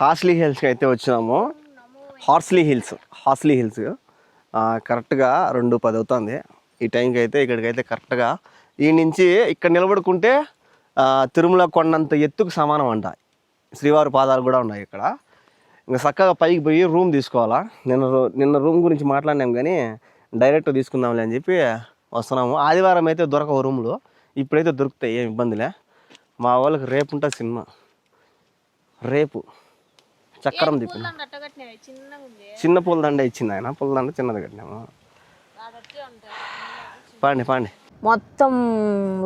Horsley హిల్స్కి అయితే వచ్చినాము. Horsley hills కరెక్ట్గా 2:10 అవుతుంది. ఈ టైంకి అయితే ఇక్కడికైతే కరెక్ట్గా ఈ నుంచి ఇక్కడ నిలబడుకుంటే తిరుమల కొండంత ఎత్తుకు సమానం అంట. శ్రీవారి పాదాలు కూడా ఉన్నాయి ఇక్కడ. ఇంకా చక్కగా పైకి పోయి రూమ్ తీసుకోవాలా. నిన్న రూమ్ గురించి మాట్లాడినాం కానీ డైరెక్ట్ తీసుకుందాంలే అని చెప్పి వస్తున్నాము. ఆదివారం అయితే దొరకవు రూములు, ఇప్పుడైతే దొరుకుతాయి, ఏం ఇబ్బందిలే. మా వాళ్ళకి రేపు ఉంటుంది సినిమా. రేపు చక్రం తిప్పిన చిన్న పూలదండ ఇచ్చింది ఆయన. పూలదండ చిన్నది కట్టినాము. పాండి మొత్తం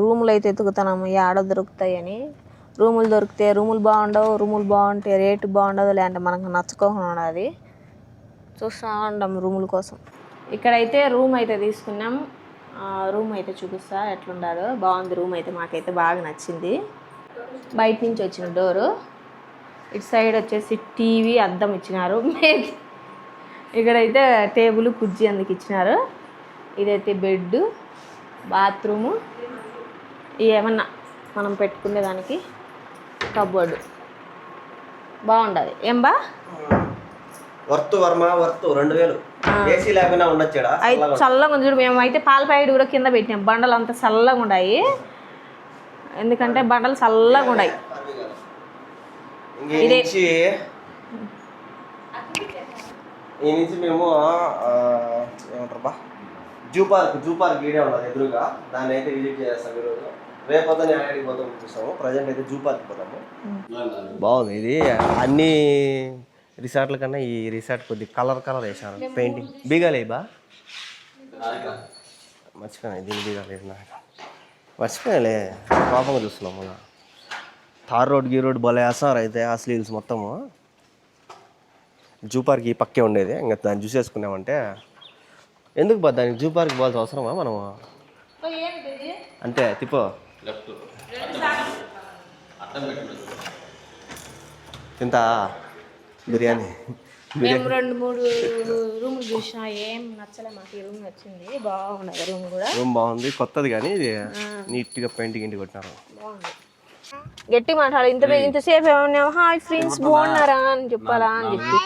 రూములు అయితే ఎత్తుకుతున్నాము ఆడ దొరుకుతాయని. రూములు దొరికితే రూములు బాగుండవు, రూములు బాగుంటే రేటు బాగుండదు, లేదంటే మనకు నచ్చుకోకుండా ఉన్నది. చూస్తూ ఉంటాం రూముల కోసం. ఇక్కడైతే రూమ్ అయితే తీసుకున్నాం. రూమ్ అయితే చూపిస్తా ఎట్లుండాలో. బాగుంది రూమ్ అయితే, మాకైతే బాగా నచ్చింది. బయట నుంచి వచ్చిన డోరు, ఇటు సైడ్ వచ్చేసి టీవీ అద్దం ఇచ్చినారు. ఇక్కడైతే టేబుల్ కుర్చీ అందుకు ఇచ్చినారు. ఇదైతే బెడ్, బాత్రూము, ఏమన్నా మనం పెట్టుకునేదానికి కబోర్డు. బాగుండదు ఏం బా వర్త్ 2000 ఏసీ లేకుండా ఉండొచ్చు. చల్లగా ఉంది చూడు. మేమైతే పాల ప్యాకెట్ కూడా కింద పెట్టినాం. బండలు అంతా చల్లగా ఉన్నాయి, ఎందుకంటే బండలు చల్లగా ఉన్నాయి. ఈ నుంచి మేము ఏమంటారు జూ పార్క్ వీడియో ఉన్నది ఎదురుగా, దాన్ని అయితే విజిట్ చేస్తాం ఈరోజు. రేపొద్దున ఆడికి పోతాం చూస్తాము. ప్రజెంట్ అయితే జూ పార్క్ పోతాము. బాగుంది ఇది. అన్ని రిసార్ట్ల కన్నా ఈ రిసార్ట్ కొద్దిగా కలర్ వేసారు. పెయింటింగ్ బీగాలే బా మర్చిపోయాను. దీన్ని బీగాలేదు నాకు, మర్చిపోయాలే. పాపంగా చూస్తున్నాం మళ్ళీ. తార్ రోడ్ భలే వేస్తున్నారు అయితే. హార్స్లీ హిల్స్ మొత్తము. జూ పార్క్ ఈ పక్కే ఉండేది. ఇంకా దాన్ని చూసేసుకున్నామంటే ఎందుకు బా దానికి జూ పార్క్ పోవాల్సిన అవసరమా మనము? అంతే తిప్పో. తింటా బిర్యానీ. 2-3 రూములు చూసినా ఏం నచ్చలే మాకు. ఈ రూమ్ నచ్చింది, బాగున్నది రూమ్ కూడా. రూమ్ బాగుంది, కొత్తది కానీ ఇది నీట్గా పెయింటింగ్ ఇంటికి కొట్టినారు. బాగుంది. గట్టి మాట్లాడాలి. ఇంతసేపు ఏమన్నా హాయ్ ఫ్రెండ్స్ బాగున్నారా అని చెప్పాలా అని చెప్పి.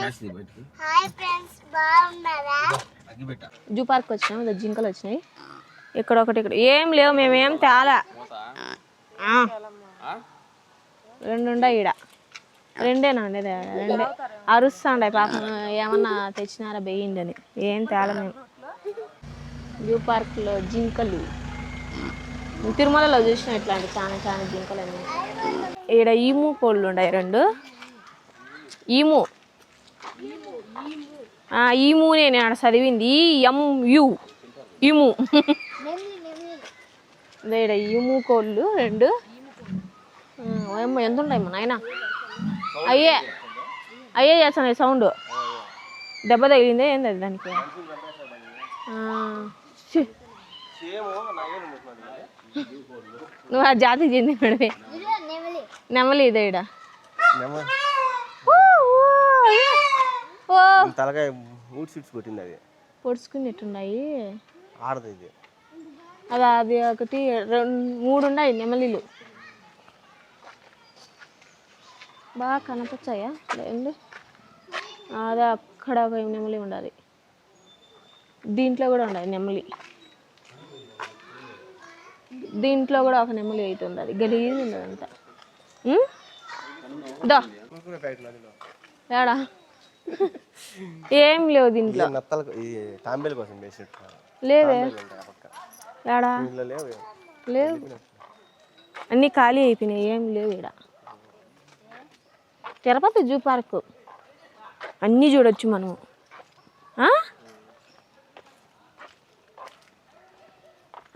జూ పార్క్ వచ్చినాం, జింకలు వచ్చినాయి. ఇక్కడ ఒకటి, ఇక్కడ ఏం లేవు. మేమేం తేలా. 2 ఉన్నాయి ఈడ. 2 ఉండేది. 2 అరుస్తాండే పాపం. ఏమన్నా తెచ్చినారా బెయ్యండి అని. ఏం తేలా మేము. జూ పార్క్లో జింకలు తిరుమలలో చూసిన ఇట్లాంటి చాలా జింకలు అన్నీ. ఈడ ఈము కోళ్ళు ఉన్నాయి 2. ఈము నేను ఆడ చదివింది EMU ఈము. ఈడ ఈము కోళ్ళు 2. ఎంత ఉంటాయి నాయన? అయ్యే చేస్తున్నాయి సౌండ్. దెబ్బ తగిలిందే ఏంది అది దానికి? నువ్వు ఆ జాతికి చెందినవి. నెమలి ఇదే ఈడ. పొడుచుకున్నట్టున్నాయి. అది ఒకటి 3 ఉన్నాయి నెమలీలు. బాగా కనపచ్చాయా? లేదు, అదే అక్కడ ఒక నెమలి ఉండాలి. దీంట్లో కూడా ఉండాలి నెమలి. దీంట్లో కూడా ఒక నెమలి అయితే ఉండాలి. గలీజ్ ఉండదు అంతా. ఏడా ఏం లేవు దీంట్లో. లేవే ఏడా లేవు, అన్నీ ఖాళీ అయిపోయినాయి. ఏం లేవు ఈడ. తిరుపతి జూ పార్క్ అన్నీ చూడొచ్చు మనము.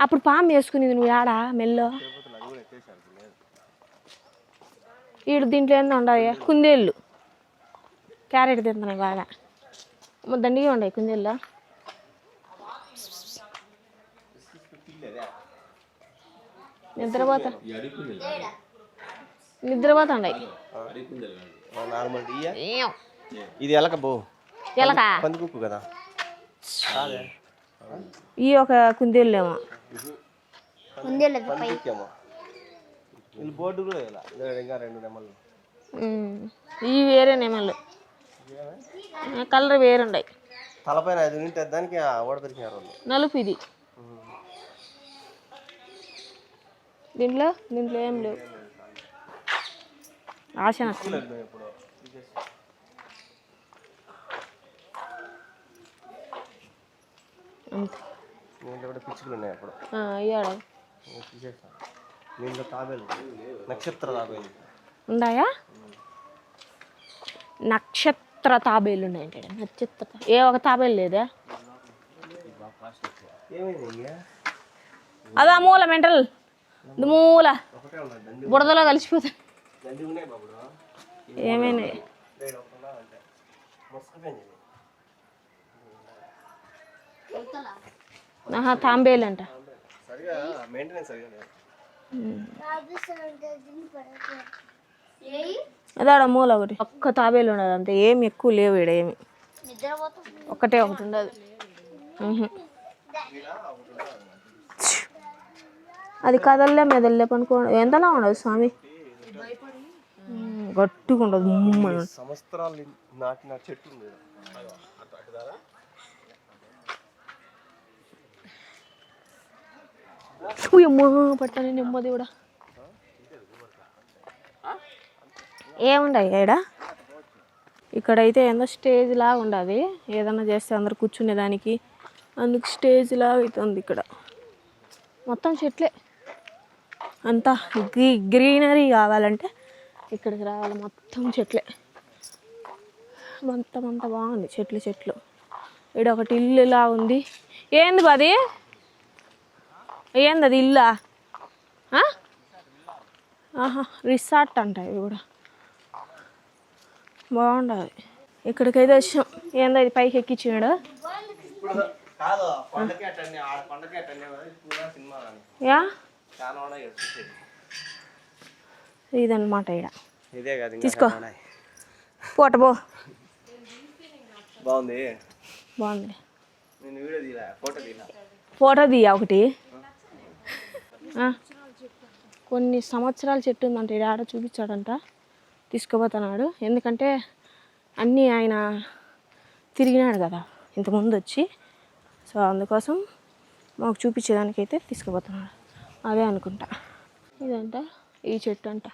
అప్పుడు పాము వేసుకునేది నువ్వు ఏడా మెల్లో. ఈడు దీంట్లో ఏందో ఉండవు కుందేళ్ళు. క్యారెట్ తింటున్నాయి బాగా. దండిగా ఉన్నాయి కుందేళ్ళు. నిద్రపోతాయి. ఇది ఎలక కదా. ఈ ఒక కుందేళ్ళేమో. బోర్డు కూడా ఇంకా 2 నెమళ్ళు. ఇవి వేరే నెమళ్ళు కలర్ వేరుండయి. తలపైన 5 ఉంటే దానికి ఓడ పెరిగినారు వాళ్ళు. నలుపు ఇది. దీంట్లో ఏం లేవు. ఆశ ఇప్పుడు అంతే. దీంట్లో కూడా పిచ్చుకలు ఉన్నాయి అప్పుడు. ఇయ్యాడ దీంట్లో తాబేలు, నక్షత్ర తాబేలు ఉన్నాయా? నక్షత్ర తాబేలు ఉన్నాయంటే నక్షత్ర ఏ ఒక తాబేలు లేదా? అదా మూల మెంటల్ మూల బుడదలో కలిసిపోతాయి. ఏమైనా తాంబేలు అంట. అదాడ మూల ఒకటి ఒక్క తాబేలు ఉండదు అంతే. ఏమి ఎక్కువ లేవు ఇక్కడ. ఏమి ఒకటే ఒకటి ఉండదు. అది కదల్లే మెదల్లే పనుకోండి. ఎంతలా ఉండదు స్వామి, గట్టిగా ఉండదు. సంవత్సరాలు నాటిన చెట్టు పట్టాను నెమ్మది కూడా. ఏముండయి ఇక్కడైతే ఏందో స్టేజ్ లాగా ఉండదు. ఏదన్నా చేస్తే అందరు కూర్చునేదానికి అందుకు స్టేజ్ లాగా అవుతుంది. ఇక్కడ మొత్తం చెట్లే. అంతా గ్రీనరీ కావాలంటే ఇక్కడికి రావాలి. మొత్తం చెట్లే. మొత్తం అంతా బాగుంది. చెట్లు ఇక్కడ ఒకటి ఇల్లులా ఉంది. ఏంది బాది? ఏంది అది? ఇల్లా? రిసార్ట్ అంట. ఇవి కూడా బాగుండదు. ఇక్కడికైతే వచ్చాం. ఏందో ఇది పైకి ఎక్కించాడు. ఇదన్నమాట. ఇక్కడ తీసుకో పోటబో. బాగుంది. ఫోటో తీయ ఒకటి. కొన్ని సంవత్సరాల చెట్టు ఉందంట. ఆడ చూపించాడంట. తీసుకుపోతున్నాడు. ఎందుకంటే అన్నీ ఆయన తిరిగినాడు కదా ఇంతకుముందు వచ్చి. సో అందుకోసం మాకు చూపించేదానికైతే తీసుకుపోతున్నాడు. అదే అనుకుంటా. ఇదంట ఈ చెట్టు అంట.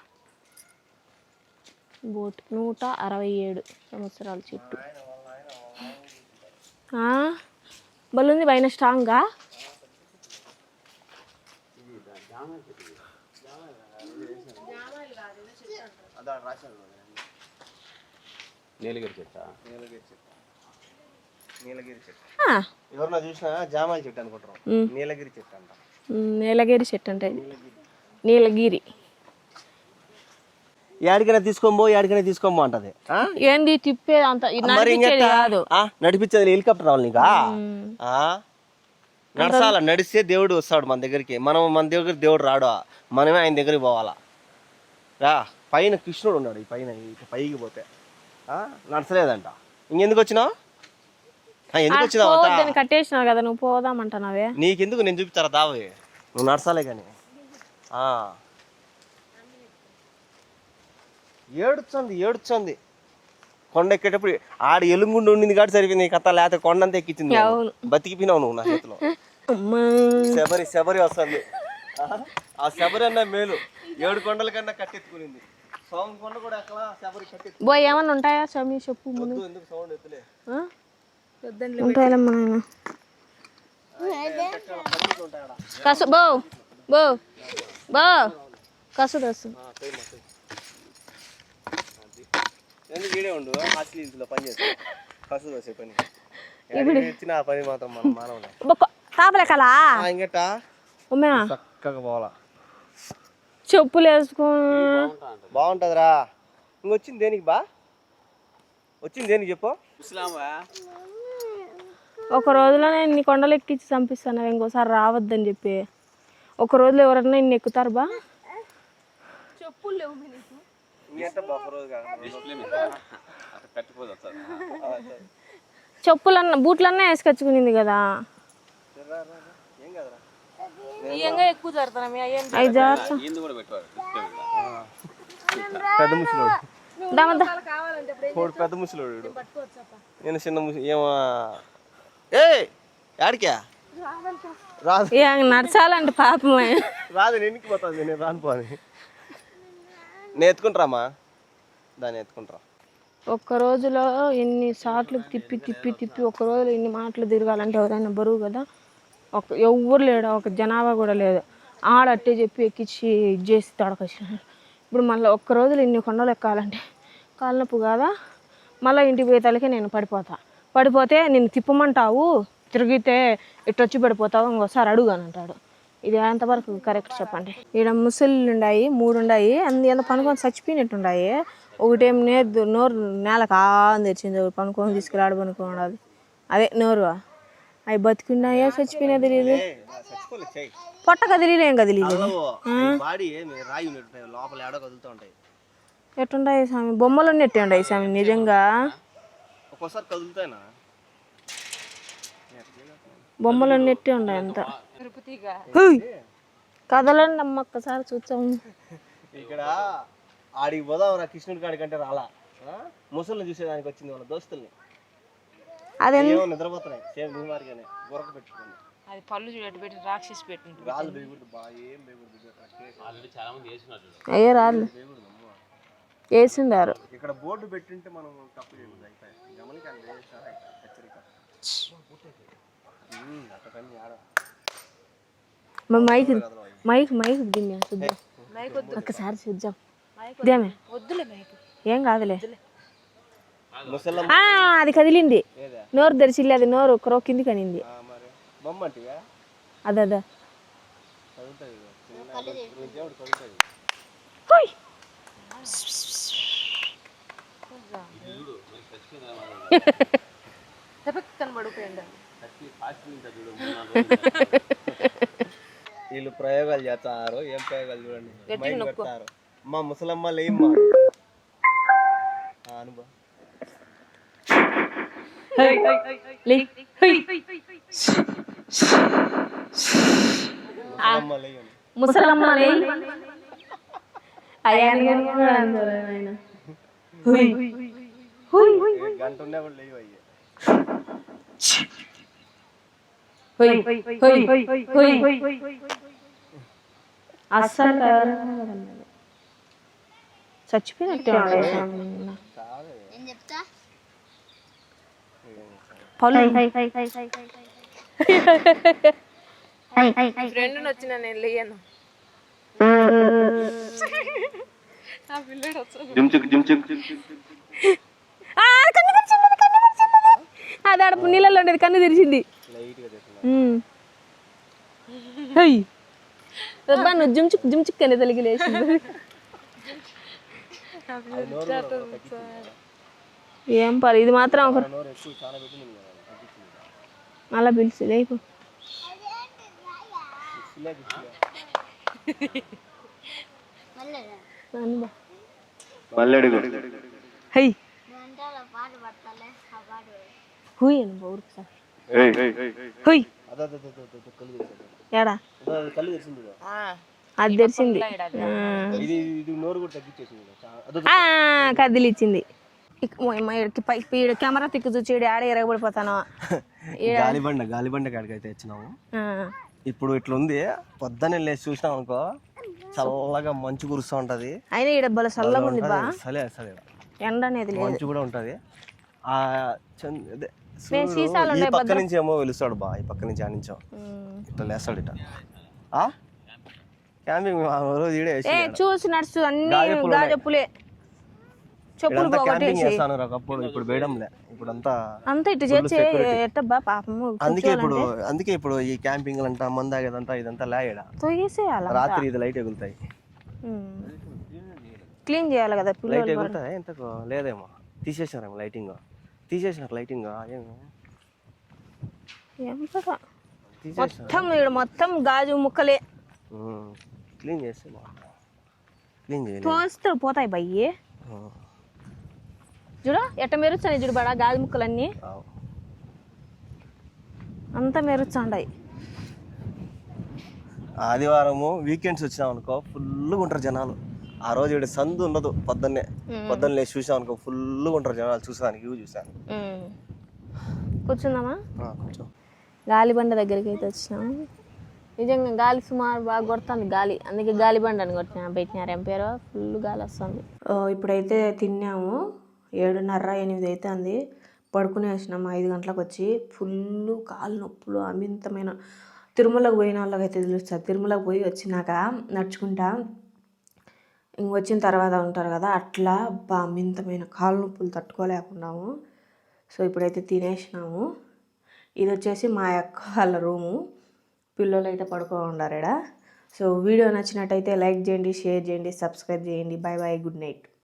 బోట్ 167 సంవత్సరాల చెట్టు. బలుంది పైన స్ట్రాంగ్గా. నీలగిరి చెట్టు. ఎవరన్నా చూసినా జామాయిల చెట్టు అనుకుంటారు. నీలగిరి చెట్టు అంట. నీలగిరి చెట్టు అంటే నీలగిరి. యాడికైనా తీసుకోబో అంటది. ఏంది తిప్పే అంత కాదు, నడిపించేది హెలికాప్టర్ రావాలి నీకా? నడసాల. నడిస్తే దేవుడు వస్తాడు మన దగ్గరికి. మన దగ్గర దేవుడు రాడు. మనమే ఆయన దగ్గరికి పోవాలా. పైన కృష్ణుడు ఉన్నాడు. ఈ పైన పైకి పోతే నడసలేదంట. ఇంకెందుకు వచ్చినావు? ఎందుకు వచ్చినావు? కట్టేసినావు కదా నువ్వు. పోదామంటున్నావే. నీకెందుకు? నేను చూపిస్తారా దావే. నువ్వు నడసాలే కానీ. ఏడుస్తుంది. కొండ ఎక్కేటప్పుడు ఆడ ఎలుగుండి ఉండింది కాబట్టి సరిపోయింది కథ. లేకపోతే కొండంతా ఎక్కించింది. బతికిపోయినావు నువ్వు నా చేతిలో. శబరి వస్తుంది. ఆ శబరి అన్న మేలు. 7 కొండల కన్నా కట్టెత్తుకునింది. సౌండ్ కొండ కూడా ఎక్కడ శబరి కట్టెత్తు. బో ఏమన్నా ఉంటాయా స్వామి? చెప్పు. ఎందుకు సౌండ్ ఎత్తులే ఉంటాయమ్మా. కసు బో బో బో కసు దసు వీడే ఉండు. హాస్టల్లో పని చేస్తా. కసు దోసే పని ఇచ్చిన ఆ పని మాత్రం మనం మానవులే. తాపలే కలా ఇంకట చక్కగా పోవాలా. చెప్పులు వేసుకో. బాగుంటదిరా. ఇంకొచ్చింది దేనికి బా? వచ్చింది దేనికి చెప్పు. ఒక రోజులోనే ఇన్ని కొండలు ఎక్కించి చంపిస్తాను. ఇంకోసారి రావద్దని చెప్పి. ఒక రోజులో ఎవరన్నా ఇన్ని ఎక్కుతారు బా? చెప్పులు లేవు. చెప్పులన్నా బూట్లన్నా వేసుకొచ్చుకునింది కదా. ఎక్కువ జరుగుతాను. పెద్ద ముసలి దామద్దా వాడు పెద్ద ముసలోడు, నేను చిన్న ముసి ఏమో. ఏ యాడికా రాదు, నడచాలంటే పాపమే. రాదు, నేను ఎన్నికి పోతుంది, నేను రాను పోని. నేను ఎత్తుకుంటారామ్మా, దాన్ని ఎత్తుకుంటారా. ఒక్క రోజులో ఎన్ని సార్లు తిప్పి తిప్పి తిప్పి ఒక్క రోజులో ఇన్ని మాటలు తిరగాలంటే ఎవరైనా బరువు కదా. ఎవ్వరు లేడు, ఒక జనాభా కూడా లేదు. ఆడట్టే చెప్పి ఎక్కించి ఇది చేసి తడకొచ్చినారు. ఇప్పుడు మళ్ళీ ఒక్క రోజులో ఇన్ని కొండలు ఎక్కాలంటే కాళ్ళ నొప్పి కాదా. మళ్ళీ ఇంటికి పోయే తలకే నేను పడిపోతే నిన్ను తిప్పమంటావు, తిరిగితే ఇట్టొచ్చి పడిపోతావు, ఇంకోసారి అడుగు అని అంటాడు. ఇది ఎంతవరకు కరెక్ట్ చెప్పండి. ఈడ ముసళ్ళు ఉన్నాయి, 3 ఉన్నాయి, ఎంత పనుకొని చచ్చిపోయినట్టున్నాయి. ఒకటేం నోరు నేలకు తెరిచింది, పనుకొని తీసుకురాడు పనుకోండి. అదే నోరు అవి బతికున్నాయా చచ్చిపోయినా తెలియదు, పొట్ట కదిలీలు ఏం కదిలీలు. ఎట్టుంటాయి స్వామి, బొమ్మలు ఎట్టే ఉన్నాయి స్వామి నిజంగా. బొమ్మలు ఎట్టే ఉన్నాయి అంత. కదలండి అమ్మ ఒక్కసారి చూసాము. ఇక్కడ ఆడికి పోదాం రా, కృష్ణుడి కాడి కంటే రాలా, ముసలిని చూసేదానికి వచ్చింది వాళ్ళ దోస్తుల్ని. అదే నిద్రపోతున్నాయి సేమ్ నీ మారిగానే గొరక పెట్టుకోండి. అది పళ్ళు చూడట్టు పెట్టి రాక్షసి పెట్టింది. రాళ్ళు బేగుడు బా, ఏం బేగుడు ఆల్రెడీ చాలా మంది వేసినట్టు. అయ్యే రాళ్ళు వేసిండారు. ఇక్కడ బోర్డు పెట్టింటే మనం తప్పు చేయలేదు. గమనిక హెచ్చరిక. మైక్ మైక్ మైక్ దిన్నా చూద్దాం, ఒక్కసారి చూద్దాం. దేమే వద్దులే, మైక్ ఏం కాదులే. అది కదిలింది, నోరు తెరిచిల్లి, అది నోరు క్రో కింది కనింది. అదే అదే వీళ్ళు ప్రయోగాలు చేస్తారు. ఏం ప్రయోగాలు చూడండి, మైక్ పెడతారు. మా ముసలమ్మ లేమ్మా అనుభవం. ముసలమ్మ గంట ఉన్నా కూడా లేవు అయ్యి. అస్సలు చచ్చిపోయినట్టే ఫ్రెండ్ వచ్చిన నేను లేయను. అది ఆడ నీళ్ళలో ఉండేది, కన్ను తెరిచింది. నువ్వు జుమ్చుక్ జుమ్చుక్ అనేది తలిగి లేచింది. ఏం పర్లేదు, ఇది మాత్రం ఒకరు మళ్ళా పిలిచి లేపు. ఏడా అది తెరిచింది, కదిలిచ్చింది. కెమెరా తిక్కు చూచి ఆడ ఎరగబడిపోతాను. గాలిబండ కాడికి అయితే వచ్చినాము. ఇప్పుడు ఇట్లుంది, పొద్దున్నే లేచి చూసినాం అనుకో, చల్లగా మంచు కురుస్తూ ఉంటది. అయినా ఈడ బల చల్లగా ఉంది, ఎండ అనేది మంచు కూడా ఉంటది. ఈ పక్క నుంచి ఏమో వెలుస్తాడు బా, ఈ పక్క నుంచి ఆనించాం ఇట్లా లేస్తాడు ఇట. క్యాంపింగ్ చూసి నడుచు అన్ని గాజప్పులే, చెప్పులు క్యాంపింగ్ చేస్తాను ఒకప్పుడు, ఇప్పుడు వేయడంలే. ఇప్పుడు అంతా ఇటు చేసి ఎట్టబ్బా పాపము. అందుకే ఇప్పుడు ఈ క్యాంపింగ్ అంతా మందాగేదంతా ఇదంతా లేయడ రాత్రి ఇది లైట్ ఎగులుతాయి. క్లీన్ చేయాలి కదా, లైట్ ఎగులుతాయి. ఇంతకు లేదేమో, తీసేసారేమో లైటింగ్, తీసేసినారు లైటింగ్. మొత్తం మొత్తం గాజు ముక్కలే క్లీన్ చేస్తే క్లీన్ చేయాలి, తోస్తూ పోతాయి బయ్యి. చూడ ఎట్ట మెరుస్తాయి, చూడు బడా గాజు ముక్కలన్నీ అంతా మెరుస్తాయి. ఆదివారము వీకెండ్స్ వచ్చినాం అనుకో, ఫుల్గా ఉంటారు జనాలు. ఆ రోజు ఇక్కడ సందు ఉండదు పొద్దున్న లేచి చూసాం అనుకో ఫుల్గా ఉంటారు జనాలు చూసాను వ్యూ చూసాను. కూర్చుందామా? కొంచెం గాలిబండ దగ్గరికి అయితే వచ్చినాము. నిజంగా గాలి సుమారు బాగా కొడుతుంది గాలి, అందుకే గాలిబండ అని పెట్టినారు ఎంపేరో. ఫుల్ గాలి వస్తుంది. ఇప్పుడైతే తిన్నాము, 7:30 8 అవుతుంది. పడుకునే వచ్చినాము 5 గంటలకు వచ్చి. ఫుల్ కాలు నొప్పులు అమితమైన. తిరుమలకు పోయిన వాళ్ళకి అయితే తెలుస్తుంది. తిరుమలకు పోయి వచ్చినాక నడుచుకుంటా వచ్చిన తర్వాత ఉంటారు కదా, అట్లా అమితమైన కాలు నొప్పులు తట్టుకోలేకున్నాము. సో ఇప్పుడైతే తినేసినాము. ఇది వచ్చేసి మా అక్క వాళ్ళ రూము. పిల్లలు అయితే పడుకో ఉండారు ఈడ. సో వీడియో నచ్చినట్టయితే లైక్ చేయండి, షేర్ చేయండి, సబ్స్క్రైబ్ చేయండి. Bye bye, good night.